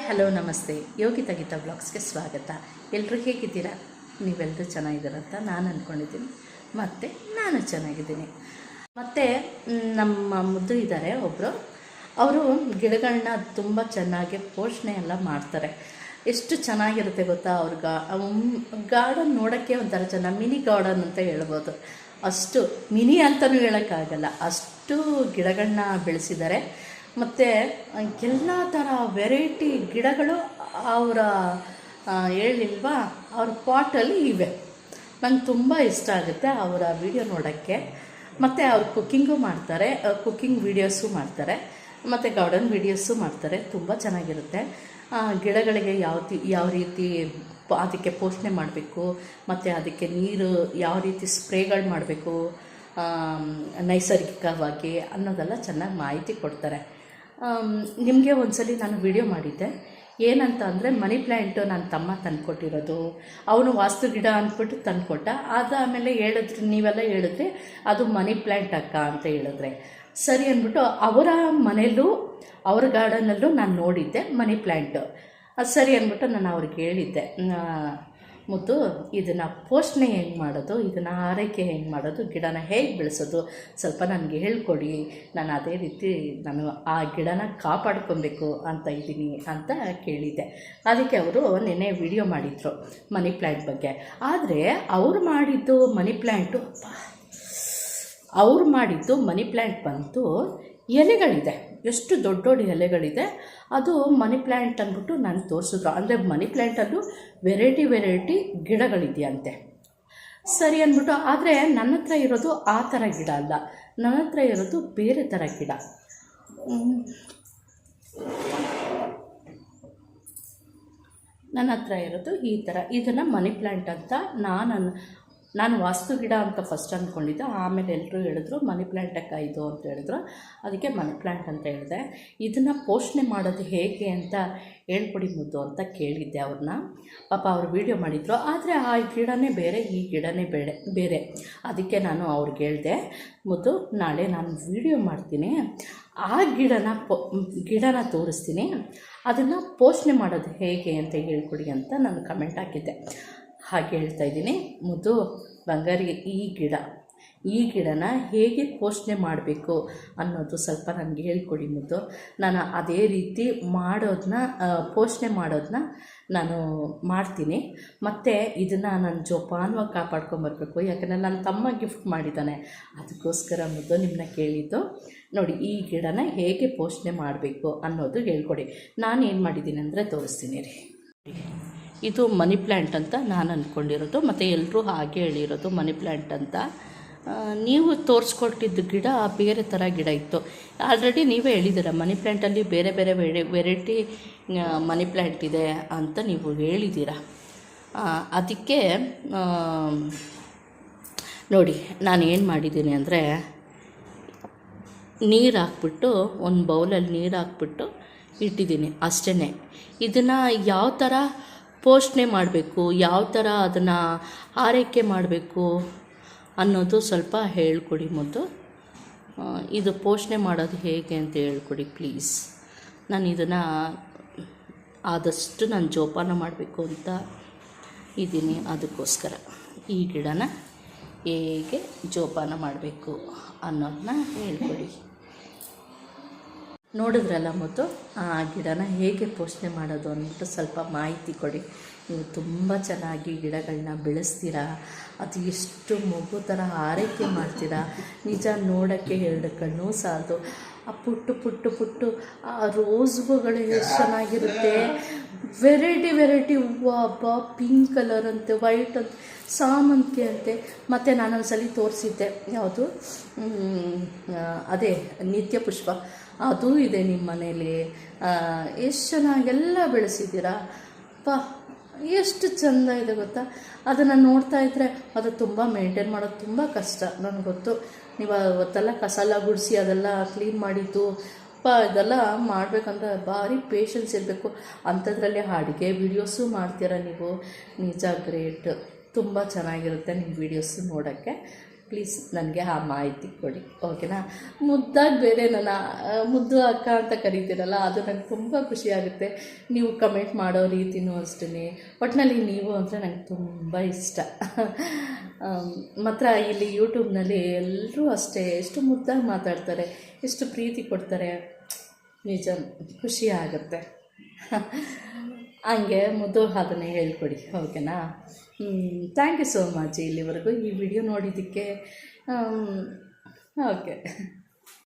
Hello ನಮಸ್ತೆ, ಯೋಗಿತಾ ಗೀತಾ ಬ್ಲಾಗ್ಸ್ಗೆ ಸ್ವಾಗತ. ಎಲ್ಲರೂ ಹೇಗಿದ್ದೀರಾ? ನೀವೆಲ್ಲರೂ ಚೆನ್ನಾಗಿದ್ದೀರಂತ ನಾನು ಅಂದ್ಕೊಂಡಿದ್ದೀನಿ. ಮತ್ತು ನಾನು ಚೆನ್ನಾಗಿದ್ದೀನಿ. ಮತ್ತು ನಮ್ಮ ಮುದ್ದು ಇದ್ದಾರೆ ಒಬ್ಬರು, ಅವರು ಗಿಡಗಳನ್ನ ತುಂಬ ಚೆನ್ನಾಗಿ ಪೋಷಣೆ ಎಲ್ಲ ಮಾಡ್ತಾರೆ. ಎಷ್ಟು ಚೆನ್ನಾಗಿರುತ್ತೆ ಗೊತ್ತಾ ಗಾರ್ಡನ್ ನೋಡೋಕ್ಕೆ ಒಂಥರ ಚೆನ್ನಾಗಿ ಮಿನಿ ಗಾರ್ಡನ್ ಅಂತ ಹೇಳ್ಬೋದು. ಅಷ್ಟು ಮಿನಿ ಅಂತಲೂ ಹೇಳೋಕ್ಕಾಗಲ್ಲ, ಅಷ್ಟು ಗಿಡಗಳನ್ನ ಬೆಳೆಸಿದ್ದಾರೆ. ಮತ್ತು ಎಲ್ಲ ಥರ ವೆರೈಟಿ ಗಿಡಗಳು ಅವರ ಹೇಳಿಲ್ವಾ ಅವ್ರ ಪಾಟಲ್ಲಿ ಇವೆ. ನಂಗೆ ತುಂಬ ಇಷ್ಟ ಆಗುತ್ತೆ ಅವರ ವಿಡಿಯೋ ನೋಡೋಕ್ಕೆ. ಮತ್ತು ಅವ್ರು ಕುಕ್ಕಿಂಗು ಮಾಡ್ತಾರೆ, ಕುಕ್ಕಿಂಗ್ ವೀಡಿಯೋಸು ಮಾಡ್ತಾರೆ, ಮತ್ತು ಗಾರ್ಡನ್ ವೀಡಿಯೋಸು ಮಾಡ್ತಾರೆ. ತುಂಬ ಚೆನ್ನಾಗಿರುತ್ತೆ. ಗಿಡಗಳಿಗೆ ಯಾವ ರೀತಿ ಅದಕ್ಕೆ ಪೋಷಣೆ ಮಾಡಬೇಕು, ಮತ್ತು ಅದಕ್ಕೆ ನೀರು ಯಾವ ರೀತಿ ಸ್ಪ್ರೇಗಳು ಮಾಡಬೇಕು ನೈಸರ್ಗಿಕವಾಗಿ ಅನ್ನೋದೆಲ್ಲ ಚೆನ್ನಾಗಿ ಮಾಹಿತಿ ಕೊಡ್ತಾರೆ. ನಿಮಗೆ ಒಂದ್ಸಲಿ ನಾನು ವಿಡಿಯೋ ಮಾಡಿದ್ದೆ. ಏನಂತ ಅಂದರೆ ಮನಿ ಪ್ಲ್ಯಾಂಟು ನನ್ನ ತಮ್ಮ ತಂದುಕೊಟ್ಟಿರೋದು. ಅವನು ವಾಸ್ತು ಗಿಡ ಅಂದ್ಬಿಟ್ಟು ತಂದುಕೊಟ್ಟ. ಆಮೇಲೆ ನೀವೆಲ್ಲ ಹೇಳಿದ್ರಿ ಅದು ಮನಿ ಪ್ಲ್ಯಾಂಟ್ ಅಕ್ಕ ಅಂತ ಹೇಳಿದ್ರೆ ಸರಿ ಅಂದ್ಬಿಟ್ಟು ಅವರ ಮನೆಯಲ್ಲೂ ಅವ್ರ ಗಾರ್ಡನಲ್ಲೂ ನಾನು ನೋಡಿದ್ದೆ ಮನಿ ಪ್ಲ್ಯಾಂಟು. ಅದು ಸರಿ ಅಂದ್ಬಿಟ್ಟು ನಾನು ಅವ್ರಿಗೆ ಹೇಳಿದ್ದೆ, ಮುದ್ದು ಇದನ್ನು ಪೋಷಣೆ ಹೆಂಗೆ ಮಾಡೋದು, ಇದನ್ನು ಆರೈಕೆ ಹೆಂಗೆ ಮಾಡೋದು, ಗಿಡನ ಹೇಗೆ ಬೆಳೆಸೋದು ಸ್ವಲ್ಪ ನನಗೆ ಹೇಳ್ಕೊಡಿ, ನಾನು ಅದೇ ರೀತಿ ನಾನು ಆ ಗಿಡನ ಕಾಪಾಡ್ಕೊಬೇಕು ಅಂತ ಇದ್ದೀನಿ ಅಂತ ಕೇಳಿದ್ದೆ. ಅದಕ್ಕೆ ಅವರು ನೆನ್ನೆ ವಿಡಿಯೋ ಮಾಡಿದರು ಮನಿ ಪ್ಲ್ಯಾಂಟ್ ಬಗ್ಗೆ. ಆದರೆ ಅವ್ರು ಮಾಡಿದ್ದು ಮನಿ ಪ್ಲ್ಯಾಂಟ್ ಬಂತು ಎಲೆಗಳಿದೆ, ಎಷ್ಟು ದೊಡ್ಡ ದೊಡ್ಡ ಎಲೆಗಳಿದೆ. ಅದು ಮನಿ ಪ್ಲ್ಯಾಂಟ್ ಅಂದ್ಬಿಟ್ಟು ನಾನು ತೋರಿಸಿದ್ರು. ಅಂದರೆ ಮನಿ ಪ್ಲ್ಯಾಂಟಲ್ಲೂ ವೆರೈಟಿ ಗಿಡಗಳಿದೆಯಂತೆ. ಸರಿ ಅಂದ್ಬಿಟ್ಟು, ಆದರೆ ನನ್ನ ಹತ್ರ ಇರೋದು ಆ ಥರ ಗಿಡ ಅಲ್ಲ, ನನ್ನ ಹತ್ರ ಇರೋದು ಬೇರೆ ಥರ ಗಿಡ. ನನ್ನ ಹತ್ರ ಇರೋದು ಈ ಥರ. ಇದನ್ನು ಮನಿ ಪ್ಲ್ಯಾಂಟ್ ಅಂತ ನಾನು ವಾಸ್ತು ಗಿಡ ಅಂತ ಫಸ್ಟ್ ಅಂದ್ಕೊಂಡಿದ್ದೆ. ಆಮೇಲೆ ಎಲ್ಲರೂ ಹೇಳಿದ್ರು ಮನಿ ಪ್ಲ್ಯಾಂಟ್ ಅಕ್ಕ ಇದು ಅಂತ ಹೇಳಿದ್ರು. ಅದಕ್ಕೆ ಮನಿ ಪ್ಲ್ಯಾಂಟ್ ಅಂತ ಹೇಳಿದೆ. ಇದನ್ನು ಪೋಷಣೆ ಮಾಡೋದು ಹೇಗೆ ಅಂತ ಹೇಳ್ಕೊಡಿ ಮುದ್ದು ಅಂತ ಕೇಳಿದ್ದೆ ಅವ್ರನ್ನ. ಪಾಪ ಅವ್ರು ವೀಡಿಯೋ ಮಾಡಿದರು. ಆದರೆ ಆ ಗಿಡನೇ ಬೇರೆ, ಈ ಗಿಡನೇ ಬೇರೆ. ಅದಕ್ಕೆ ನಾನು ಅವ್ರಿಗೆ ಹೇಳಿದೆ, ಮುದ್ದು ನಾಳೆ ನಾನು ವೀಡಿಯೋ ಮಾಡ್ತೀನಿ, ಆ ಗಿಡನ ತೋರಿಸ್ತೀನಿ, ಅದನ್ನು ಪೋಷಣೆ ಮಾಡೋದು ಹೇಗೆ ಅಂತ ಹೇಳ್ಕೊಡಿ ಅಂತ ನಾನು ಕಮೆಂಟ್ ಹಾಕಿದ್ದೆ. ಹಾಗೆ ಹೇಳ್ತಾ ಇದ್ದೀನಿ, ಮುದ್ದು ಬಂಗಾರಿಗೆ ಈ ಗಿಡನ ಹೇಗೆ ಪೋಷಣೆ ಮಾಡಬೇಕು ಅನ್ನೋದು ಸ್ವಲ್ಪ ನನಗೆ ಹೇಳ್ಕೊಡಿ ಮುದ್ದು. ನಾನು ಅದೇ ರೀತಿ ಪೋಷಣೆ ಮಾಡೋದನ್ನ ನಾನು ಮಾಡ್ತೀನಿ. ಮತ್ತು ಇದನ್ನು ನಾನು ಜೋಪಾನವಾಗಿ ಕಾಪಾಡ್ಕೊಂಬರ್ಬೇಕು. ಯಾಕಂದರೆ ನನ್ನ ತಮ್ಮ ಗಿಫ್ಟ್ ಮಾಡಿದ್ದಾನೆ, ಅದಕ್ಕೋಸ್ಕರ ಮುದ್ದು ನಿಮ್ಮನ್ನ ಕೇಳಿದ್ದು. ನೋಡಿ, ಈ ಗಿಡನ ಹೇಗೆ ಪೋಷಣೆ ಮಾಡಬೇಕು ಅನ್ನೋದು ಹೇಳ್ಕೊಡಿ. ನಾನು ಏನು ಮಾಡಿದ್ದೀನಿ ಅಂದರೆ ತೋರಿಸ್ತೀನಿ ರೀ. ಇದು ಮನಿ ಪ್ಲ್ಯಾಂಟ್ ಅಂತ ನಾನು ಅಂದ್ಕೊಂಡಿರೋದು, ಮತ್ತು ಎಲ್ಲರೂ ಹಾಗೆ ಹೇಳಿರೋದು ಮನಿ ಪ್ಲ್ಯಾಂಟ್ ಅಂತ. ನೀವು ತೋರಿಸ್ಕೊಟ್ಟಿದ್ದು ಗಿಡ ಬೇರೆ ಥರ ಗಿಡ ಇತ್ತು. ಆಲ್ರೆಡಿ ನೀವೇ ಹೇಳಿದ್ದೀರ ಮನಿ ಪ್ಲ್ಯಾಂಟಲ್ಲಿ ಬೇರೆ ವೆರೈಟಿ ಮನಿ ಪ್ಲ್ಯಾಂಟ್ ಇದೆ ಅಂತ ನೀವು ಹೇಳಿದ್ದೀರ. ಅದಕ್ಕೆ ನೋಡಿ ನಾನು ಏನು ಮಾಡಿದ್ದೀನಿ ಅಂದರೆ, ನೀರು ಹಾಕ್ಬಿಟ್ಟು ಒಂದು ಬೌಲಲ್ಲಿ ನೀರು ಹಾಕ್ಬಿಟ್ಟು ಇಟ್ಟಿದ್ದೀನಿ ಅಷ್ಟೇ. ಇದನ್ನು ಯಾವ ಥರ ಪೋಷಣೆ ಮಾಡಬೇಕು, ಯಾವ ಥರ ಅದನ್ನು ಆರೈಕೆ ಮಾಡಬೇಕು ಅನ್ನೋದು ಸ್ವಲ್ಪ ಹೇಳ್ಕೊಡಿ ಮುದ್ದು. ಇದು ಪೋಷಣೆ ಮಾಡೋದು ಹೇಗೆ ಅಂತ ಹೇಳ್ಕೊಡಿ ಪ್ಲೀಸ್. ನಾನು ಇದನ್ನು ಆದಷ್ಟು ನಾನು ಜೋಪಾನ ಮಾಡಬೇಕು ಅಂತ ಇದ್ದೀನಿ. ಅದಕ್ಕೋಸ್ಕರ ಈ ಗಿಡನ ಹೇಗೆ ಜೋಪಾನ ಮಾಡಬೇಕು ಅನ್ನೋದನ್ನ ಹೇಳ್ಕೊಡಿ. ನೋಡಿದ್ರಲ್ಲ ಮುದ್ದು, ಆ ಗಿಡನ ಹೇಗೆ ಪೋಷಣೆ ಮಾಡೋದು ಅಂದ್ಬಿಟ್ಟು ಸ್ವಲ್ಪ ಮಾಹಿತಿ ಕೊಡಿ. ನೀವು ತುಂಬ ಚೆನ್ನಾಗಿ ಗಿಡಗಳನ್ನ ಬೆಳೆಸ್ತೀರಾ, ಅದು ಎಷ್ಟು ಮಗು ಥರ ಆರೈಕೆ ಮಾಡ್ತೀರಾ. ನಿಜ, ನೋಡೋಕ್ಕೆ ಎರಡು ಕಣ್ಣು ಸಾಲದು. ಆ ಪುಟ್ಟು ಆ ರೋಸ್ ಹೂವುಗಳು ಎಷ್ಟು ಚೆನ್ನಾಗಿರುತ್ತೆ. ವೆರೈಟಿ ಹೂವು, ಪಿಂಕ್ ಕಲರ್ ಅಂತೆ, ವೈಟ್ ಅಂತೆ, ಸಾಮಂತಿಗೆ ಅಂತೆ. ಮತ್ತು ನಾನೊಂದ್ಸಲಿ ತೋರಿಸಿದ್ದೆ, ಯಾವುದು ಅದೇ ನಿತ್ಯ ಪುಷ್ಪ, ಅದೂ ಇದೆ ನಿಮ್ಮ ಮನೇಲಿ. ಎಷ್ಟು ಚೆನ್ನಾಗೆಲ್ಲ ಬೆಳೆಸಿದ್ದೀರಾ. ಎಷ್ಟು ಚೆಂದ ಇದೆ ಗೊತ್ತಾ. ಅದನ್ನು ನೋಡ್ತಾ ಇದ್ದರೆ ಅದು ತುಂಬ ಮೇಂಟೈನ್ ಮಾಡೋದು ತುಂಬ ಕಷ್ಟ. ನನಗೆ ಗೊತ್ತು, ನೀವು ಅವತ್ತೆಲ್ಲ ಕಸ ಎಲ್ಲ ಗುಡಿಸಿ ಅದೆಲ್ಲ ಕ್ಲೀನ್ ಮಾಡಿದ್ದು ಇದೆಲ್ಲ ಮಾಡಬೇಕಂದ್ರೆ ಭಾರಿ ಪೇಷನ್ಸ್ ಇರಬೇಕು. ಅಂಥದ್ರಲ್ಲಿ ಅಡುಗೆ ವೀಡಿಯೋಸು ಮಾಡ್ತೀರಾ ನೀವು. ನಿಜ ಗ್ರೇಟ್, ತುಂಬ ಚೆನ್ನಾಗಿರುತ್ತೆ ನಿಮ್ಮ ವೀಡಿಯೋಸು ನೋಡೋಕ್ಕೆ. ಪ್ಲೀಸ್ ನನಗೆ ಆ ಮಾಹಿತಿ ಕೊಡಿ, ಓಕೆನಾ. ಮುದ್ದಾಗಿ ಬೇರೆ ನನ್ನ ಮುದ್ದು ಅಕ್ಕ ಅಂತ ಕರೀತೀರಲ್ಲ, ಅದು ನನಗೆ ತುಂಬ ಖುಷಿಯಾಗುತ್ತೆ. ನೀವು ಕಮೆಂಟ್ ಮಾಡೋ ರೀತಿಯೂ ಅಷ್ಟೇ. ಒಟ್ಟಿನಲ್ಲಿ ನೀವು ಅಂದರೆ ನನಗೆ ತುಂಬ ಇಷ್ಟ. ಮಾತ್ರ ಇಲ್ಲಿ ಯೂಟ್ಯೂಬ್ನಲ್ಲಿ ಎಲ್ಲರೂ ಅಷ್ಟೇ ಎಷ್ಟು ಮುದ್ದಾಗಿ ಮಾತಾಡ್ತಾರೆ, ಎಷ್ಟು ಪ್ರೀತಿ ಕೊಡ್ತಾರೆ, ನಿಜ ಖುಷಿ ಆಗುತ್ತೆ. ಹಂಗೆ ಮುದ್ದು ಅದನ್ನೇ ಹೇಳ್ಕೊಡಿ, ಓಕೆನಾ. ಥ್ಯಾಂಕ್ ಯು ಸೋ ಮಚ್ ಇಲ್ಲಿವರೆಗೂ ಈ ವಿಡಿಯೋ ನೋಡಿದ್ದಕ್ಕೆ. ಓಕೆ.